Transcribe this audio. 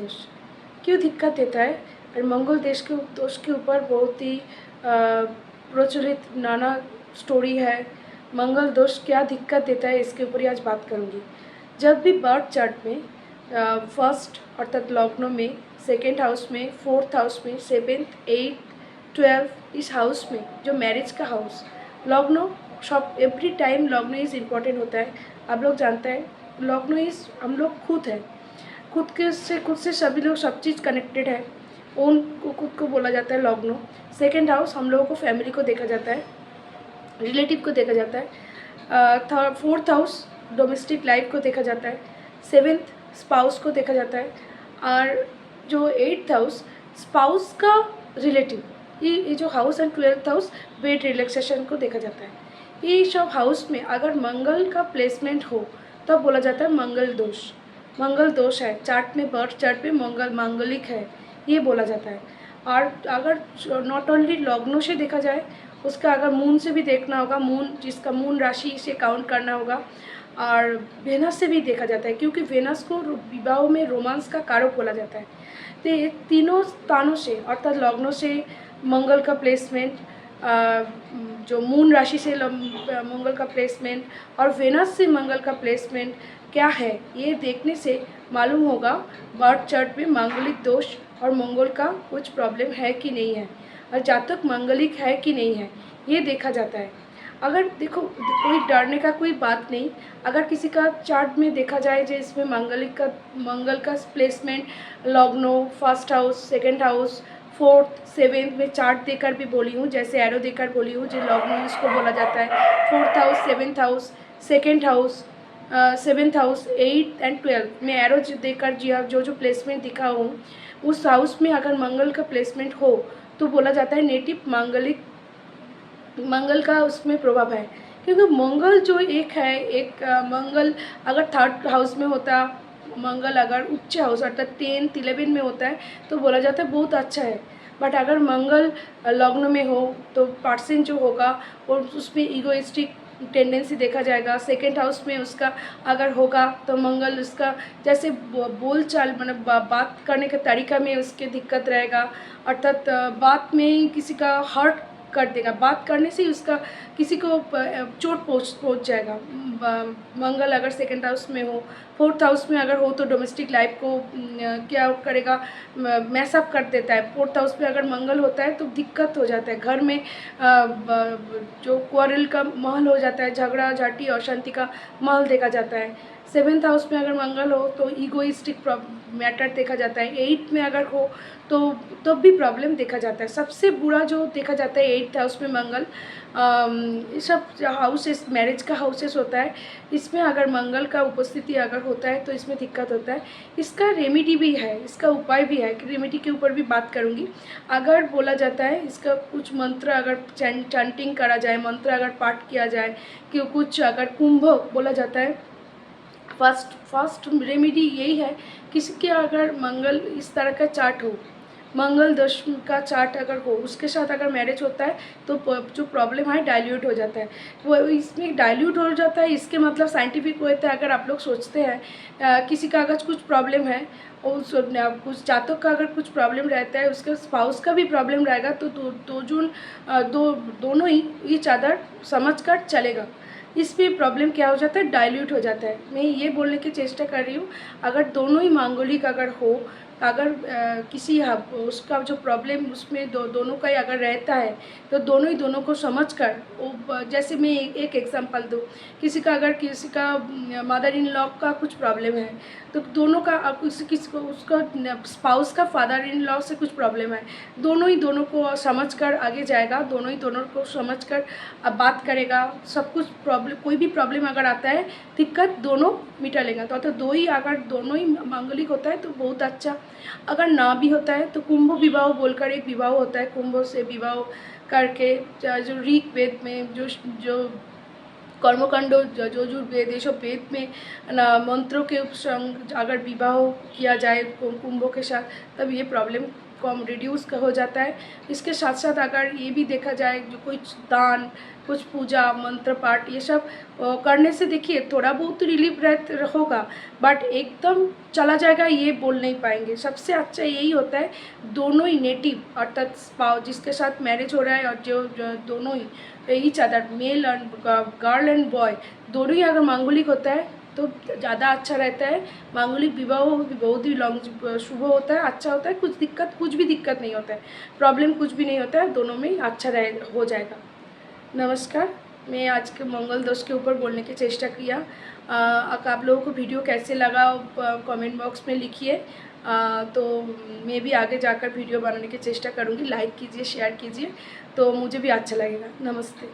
दोष क्यों दिक्कत देता है। और मंगल दोष के ऊपर बहुत ही प्रचलित नाना स्टोरी है। मंगल दोष क्या दिक्कत देता है इसके ऊपर ही आज बात करूँगी। जब भी बर्थ चार्ट में फर्स्ट अर्थात लग्न में, सेकेंड हाउस में, फोर्थ हाउस में, सेवेंथ, एट, 12 इस हाउस में, जो मैरिज का हाउस, लग्न सब एवरी टाइम लग्न इज इम्पॉर्टेंट होता है। आप लोग जानते हैं लग्न इज हम लोग खुद है, खुद से सभी लोग सब चीज़ कनेक्टेड है। ओन को खुद को बोला जाता है लग्न। सेकेंड हाउस हम लोगों को फैमिली को देखा जाता है, रिलेटिव को देखा जाता है। फोर्थ हाउस डोमेस्टिक लाइफ को देखा जाता है। सेवेंथ स्पाउस को देखा जाता है। और जो एट्थ हाउस स्पाउस का रिलेटिव, ये जो house and 12th house bed relaxation को देखा जाता है। ये सब हाउस में अगर मंगल का प्लेसमेंट हो तब तो बोला जाता है मंगल दोष है। चार्ट में बर्थ चार्ट में मंगल मांगलिक है ये बोला जाता है। और अगर नॉट ओनली लग्नों से देखा जाए, उसका अगर मून से भी देखना होगा, मून जिसका मून राशि से काउंट करना होगा, और वेनस से भी देखा जाता है क्योंकि वेनस को विवाह में रोमांस का कारक बोला जाता है। तो ये तीनों स्थानों से अर्थात लग्नों से मंगल का प्लेसमेंट, जो मून राशि से मंगल का प्लेसमेंट और वेनस से मंगल का प्लेसमेंट क्या है, ये देखने से मालूम होगा बर्थ चार्ट में मांगलिक दोष और मंगल का कुछ प्रॉब्लम है कि नहीं है, और जातक मांगलिक है कि नहीं है ये देखा जाता है। अगर देखो कोई डरने का कोई बात नहीं। अगर किसी का चार्ट में देखा जाए जो इसमें मंगल का प्लेसमेंट लग्नो first house, second house, fourth, seventh में चार्ट देकर भी बोली हूँ, जैसे एरो देकर बोली हूँ, जो लग्नो इसको बोला जाता है। Fourth house, seventh house, second house, seventh house, 8 and 12 में एरो देकर जो प्लेसमेंट दिखा हूँ उस हाउस में अगर मंगल का प्लेसमेंट हो तो बोला जाता है नेटिव मंगल का उसमें प्रभाव है। क्योंकि मंगल जो एक है, मंगल अगर थर्ड हाउस में होता, मंगल अगर उच्च हाउस अर्थात 10, 11 में होता है तो बोला जाता है बहुत अच्छा है। बट अगर मंगल लग्न में हो तो पर्सन जो होगा और उसमें ईगोइस्टिक टेंडेंसी देखा जाएगा। सेकेंड हाउस में उसका अगर होगा तो मंगल उसका जैसे बोल चाल मतलब बात करने के तरीका में उसके दिक्कत रहेगा, अर्थात बात में किसी का हर्ट कर देगा, बात करने से उसका किसी को चोट पहुंच जाएगा। मंगल अगर सेकेंड हाउस में हो, फोर्थ हाउस में अगर हो तो डोमेस्टिक लाइफ को क्या करेगा, मैसअप कर देता है। फोर्थ हाउस में अगर मंगल होता है तो दिक्कत हो जाता है, घर में जो क्वारल का महल हो जाता है, झगड़ा झाटी अशांति का महल देखा जाता है। सेवेंथ हाउस में अगर मंगल हो तो ईगोइस्टिक मैटर देखा जाता है। एट्थ में अगर हो तो तब भी प्रॉब्लम देखा जाता है। सबसे बुरा जो देखा जाता है एट्थ हाउस में मंगल, सब हाउसेस मैरिज का हाउसेस होता है, इसमें अगर मंगल का उपस्थिति अगर होता है तो इसमें दिक्कत होता है। इसका रेमेडी भी है, इसका उपाय भी है, रेमेडी के ऊपर भी बात करूँगी। अगर बोला जाता है इसका कुछ मंत्र अगर चैंटिंग करा जाए, मंत्र अगर पाठ किया जाए कि कुछ अगर कुंभ बोला जाता है, फर्स्ट रेमेडी यही है। किसी के अगर मंगल इस तरह का चार्ट हो, मंगल दोष का चार्ट अगर हो, उसके साथ अगर मैरिज होता है तो जो प्रॉब्लम है डाइल्यूट हो जाता है। वो इसमें डाइल्यूट हो जाता है, इसके मतलब साइंटिफिक वे थे। अगर आप लोग सोचते हैं किसी का अगर कुछ प्रॉब्लम है और कुछ जातक का अगर कुछ प्रॉब्लम रहता है, उसके स्पाउस का भी प्रॉब्लम रहेगा तो दोनों ही ये चादर समझ कर चलेगा। इसमें प्रॉब्लम क्या हो जाता है, डाइल्यूट हो जाता है। मैं ये बोलने की चेष्टा कर रही हूँ अगर दोनों ही मांगलिक अगर हो, अगर किसी उसका जो प्रॉब्लम उसमें दोनों का ही अगर रहता है तो दोनों को समझकर वो, जैसे मैं एक एग्जांपल दूँ, किसी का मदर इन लॉ का कुछ प्रॉब्लम है तो दोनों का किसी को उसका स्पाउस का फादर इन लॉ से कुछ प्रॉब्लम है, दोनों को समझकर आगे जाएगा, दोनों को समझकर अब बात करेगा। सब कुछ प्रॉब्लम, कोई भी प्रॉब्लम अगर आता है दिक्कत दोनों मिटा लेगा। तो दो ही अगर दोनों ही मांगलिक होता है तो बहुत अच्छा। अगर ना भी होता है तो कुंभ विवाह बोलकर एक विवाह होता है, कुंभ से विवाह करके जो ऋग वेद में जो कर्मकांड जो वेद ये सब वेद में मंत्रों के संग अगर विवाह किया जाए कुंभों के साथ तब ये प्रॉब्लम कम रिड्यूस हो जाता है। इसके साथ साथ अगर ये भी देखा जाए जो कुछ दान, कुछ पूजा मंत्र पाठ ये सब करने से देखिए थोड़ा बहुत रिलीफ होगा, बट एकदम चला जाएगा ये बोल नहीं पाएंगे। सबसे अच्छा यही होता है दोनों ही नेटिव अर्थात स्पाउस जिसके साथ मैरिज हो रहा है और जो दोनों ही each other male and girl and boy दोनों ही अगर मांगलिक होता है तो ज़्यादा अच्छा रहता है। मांगलिक विवाह बहुत ही लॉन्ग शुभ होता है, अच्छा होता है, कुछ भी दिक्कत नहीं होता है, प्रॉब्लम कुछ भी नहीं होता है, दोनों में ही अच्छा हो जाएगा। नमस्कार, मैं आज के मंगल दोष के ऊपर बोलने की चेष्टा किया। आप लोगों को वीडियो कैसे लगा कमेंट बॉक्स में लिखिए। तो मैं भी आगे जाकर वीडियो बनाने की चेष्टा करूँगी। लाइक कीजिए, शेयर कीजिए, तो मुझे भी अच्छा लगेगा। नमस्ते।